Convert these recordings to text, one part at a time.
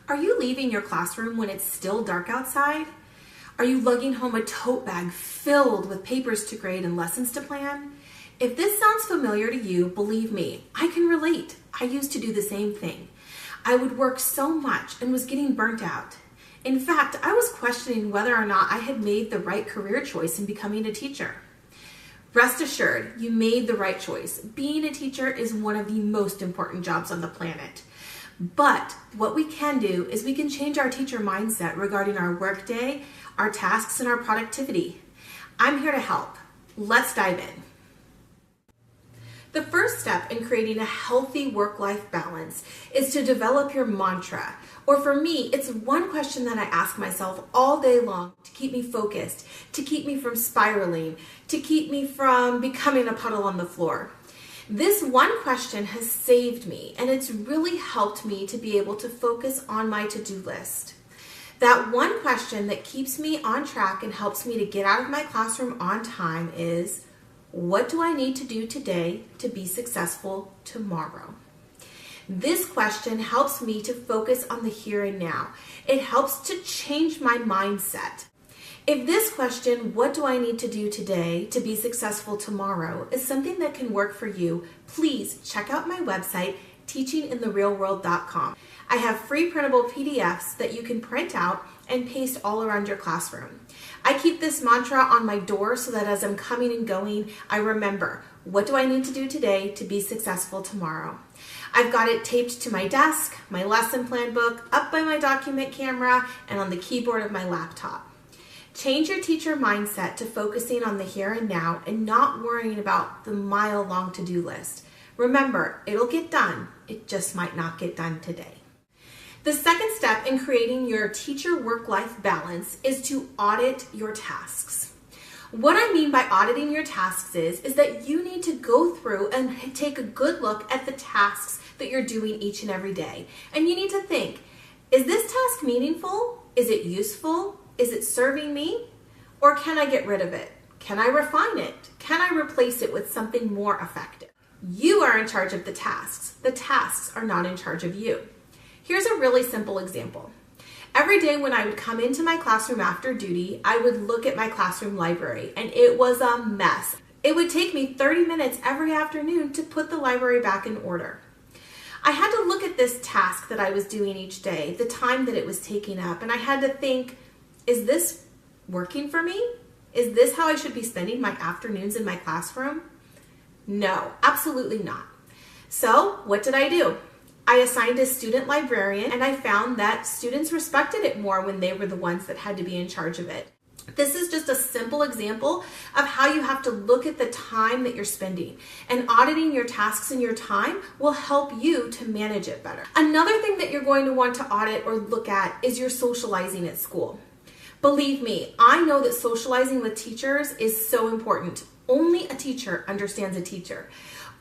Are you leaving your classroom when it's still dark outside? Are you lugging home a tote bag filled with papers to grade and lessons to plan? If this sounds familiar to you, believe me, I can relate. I used to do the same thing. I would work so much and was getting burnt out. In fact, I was questioning whether or not I had made the right career choice in becoming a teacher. Rest assured, you made the right choice. Being a teacher is one of the most important jobs on the planet. But what we can do is we can change our teacher mindset regarding our workday, our tasks, and our productivity. I'm here to help. Let's dive in. The first step in creating a healthy work-life balance is to develop your mantra. Or for me, it's one question that I ask myself all day long to keep me focused, to keep me from spiraling, to keep me from becoming a puddle on the floor. This one question has saved me, and it's really helped me to be able to focus on my to-do list. That one question that keeps me on track and helps me to get out of my classroom on time is, what do I need to do today to be successful tomorrow? This question helps me to focus on the here and now. It helps to change my mindset. If this question, what do I need to do today to be successful tomorrow, is something that can work for you, please check out my website, teachingintherealworld.com. I have free printable PDFs that you can print out and paste all around your classroom. I keep this mantra on my door so that as I'm coming and going, I remember, what do I need to do today to be successful tomorrow? I've got it taped to my desk, my lesson plan book, up by my document camera, and on the keyboard of my laptop. Change your teacher mindset to focusing on the here and now and not worrying about the mile-long to-do list. Remember, it'll get done. It just might not get done today. The second step in creating your teacher work-life balance is to audit your tasks. What I mean by auditing your tasks is that you need to go through and take a good look at the tasks that you're doing each and every day. And you need to think, is this task meaningful? Is it useful? Is it serving me? Or can I get rid of it? Can I refine it? Can I replace it with something more effective? You are in charge of the tasks. The tasks are not in charge of you. Here's a really simple example. Every day when I would come into my classroom after duty, I would look at my classroom library, and it was a mess. It would take me 30 minutes every afternoon to put the library back in order. I had to look at this task that I was doing each day, the time that it was taking up, and I had to think, is this working for me? Is this how I should be spending my afternoons in my classroom? No, absolutely not. So what did I do? I assigned a student librarian, and I found that students respected it more when they were the ones that had to be in charge of it. This is just a simple example of how you have to look at the time that you're spending, and auditing your tasks and your time will help you to manage it better. Another thing that you're going to want to audit or look at is your socializing at school. Believe me, I know that socializing with teachers is so important. Only a teacher understands a teacher.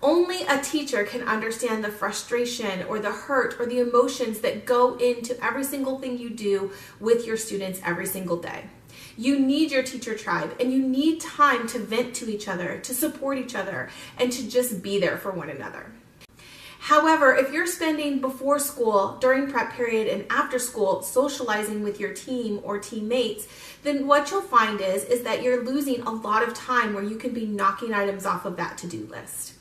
Only a teacher can understand the frustration or the hurt or the emotions that go into every single thing you do with your students every single day. You need your teacher tribe, and you need time to vent to each other, to support each other, and to just be there for one another. However, if you're spending before school, during prep period, and after school socializing with your team or teammates, then what you'll find is that you're losing a lot of time where you can be knocking items off of that to-do list.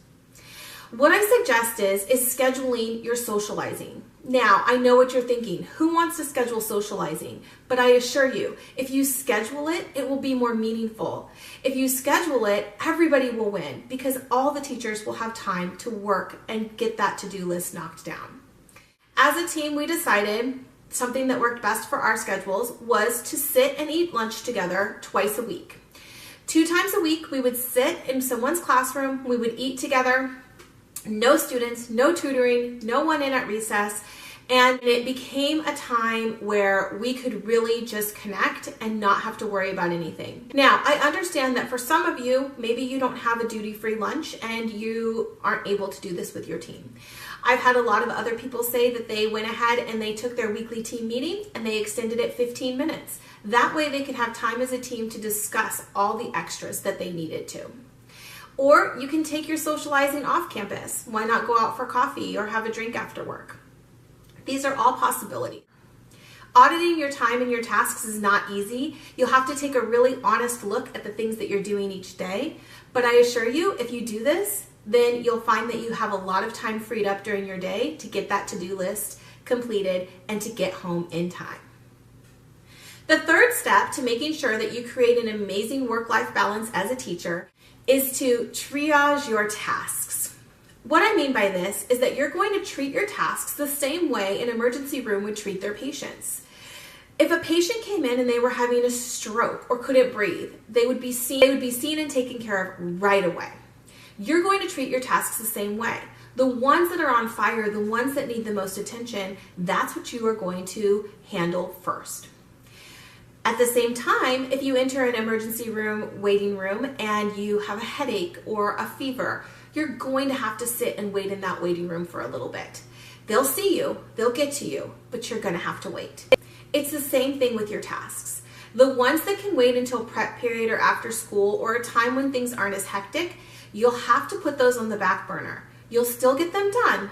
What I suggest is scheduling your socializing. Now, I know what you're thinking. Who wants to schedule socializing? But I assure you, if you schedule it, it will be more meaningful. If you schedule it, everybody will win because all the teachers will have time to work and get that to-do list knocked down. As a team, we decided something that worked best for our schedules was to sit and eat lunch together twice a week. 2 times a week, we would sit in someone's classroom, we would eat together. No students, no tutoring, no one in at recess, and it became a time where we could really just connect and not have to worry about anything. Now, I understand that for some of you, maybe you don't have a duty-free lunch and you aren't able to do this with your team. I've had a lot of other people say that they went ahead and they took their weekly team meeting and they extended it 15 minutes. That way they could have time as a team to discuss all the extras that they needed to. Or you can take your socializing off campus. Why not go out for coffee or have a drink after work? These are all possibilities. Auditing your time and your tasks is not easy. You'll have to take a really honest look at the things that you're doing each day. But I assure you, if you do this, then you'll find that you have a lot of time freed up during your day to get that to-do list completed and to get home in time. The third step to making sure that you create an amazing work-life balance as a teacher is to triage your tasks. What I mean by this is that you're going to treat your tasks the same way an emergency room would treat their patients. If a patient came in and they were having a stroke or couldn't breathe, they would be seen and taken care of right away. You're going to treat your tasks the same way. The ones that are on fire, the ones that need the most attention, that's what you are going to handle first. At the same time, if you enter an emergency room, waiting room, and you have a headache or a fever, you're going to have to sit and wait in that waiting room for a little bit. They'll see you, they'll get to you, but you're going to have to wait. It's the same thing with your tasks. The ones that can wait until prep period or after school or a time when things aren't as hectic, you'll have to put those on the back burner. You'll still get them done,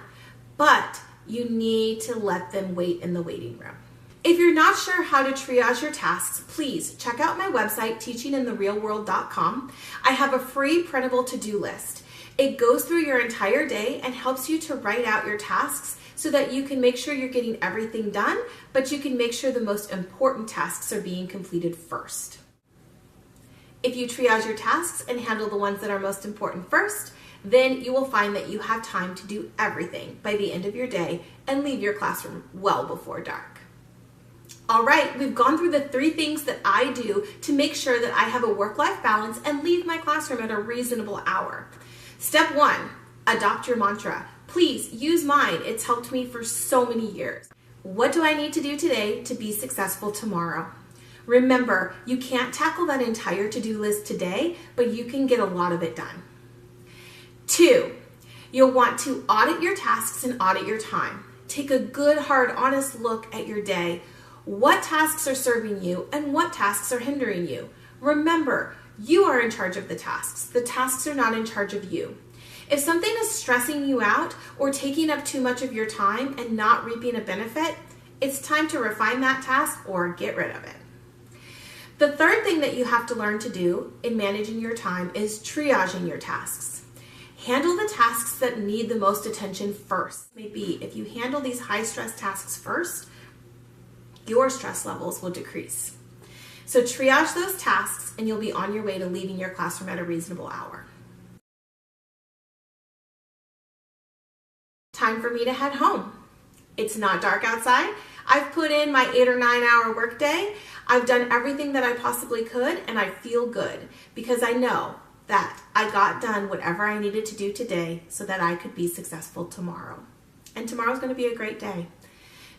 but you need to let them wait in the waiting room. If you're not sure how to triage your tasks, please check out my website, teachingintherealworld.com. I have a free printable to-do list. It goes through your entire day and helps you to write out your tasks so that you can make sure you're getting everything done, but you can make sure the most important tasks are being completed first. If you triage your tasks and handle the ones that are most important first, then you will find that you have time to do everything by the end of your day and leave your classroom well before dark. All right, we've gone through the 3 things that I do to make sure that I have a work-life balance and leave my classroom at a reasonable hour. Step 1, adopt your mantra. Please use mine. It's helped me for so many years. What do I need to do today to be successful tomorrow? Remember, you can't tackle that entire to-do list today, but you can get a lot of it done. 2, you'll want to audit your tasks and audit your time. Take a good, hard, honest look at your day. What tasks are serving you and what tasks are hindering you? Remember, you are in charge of the tasks. The tasks are not in charge of you. If something is stressing you out or taking up too much of your time and not reaping a benefit, it's time to refine that task or get rid of it. The third thing that you have to learn to do in managing your time is triaging your tasks. Handle the tasks that need the most attention first. Maybe if you handle these high-stress tasks first, your stress levels will decrease. So triage those tasks and you'll be on your way to leaving your classroom at a reasonable hour. Time for me to head home. It's not dark outside. I've put in my 8 or 9 hour workday. I've done everything that I possibly could and I feel good because I know that I got done whatever I needed to do today so that I could be successful tomorrow. And tomorrow's going to be a great day.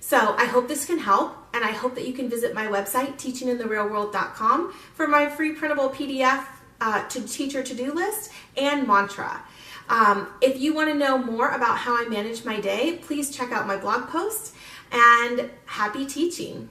So I hope this can help, and I hope that you can visit my website, teachingintherealworld.com, for my free printable PDF to teacher to-do list and mantra. If you want to know more about how I manage my day, please check out my blog post, and happy teaching.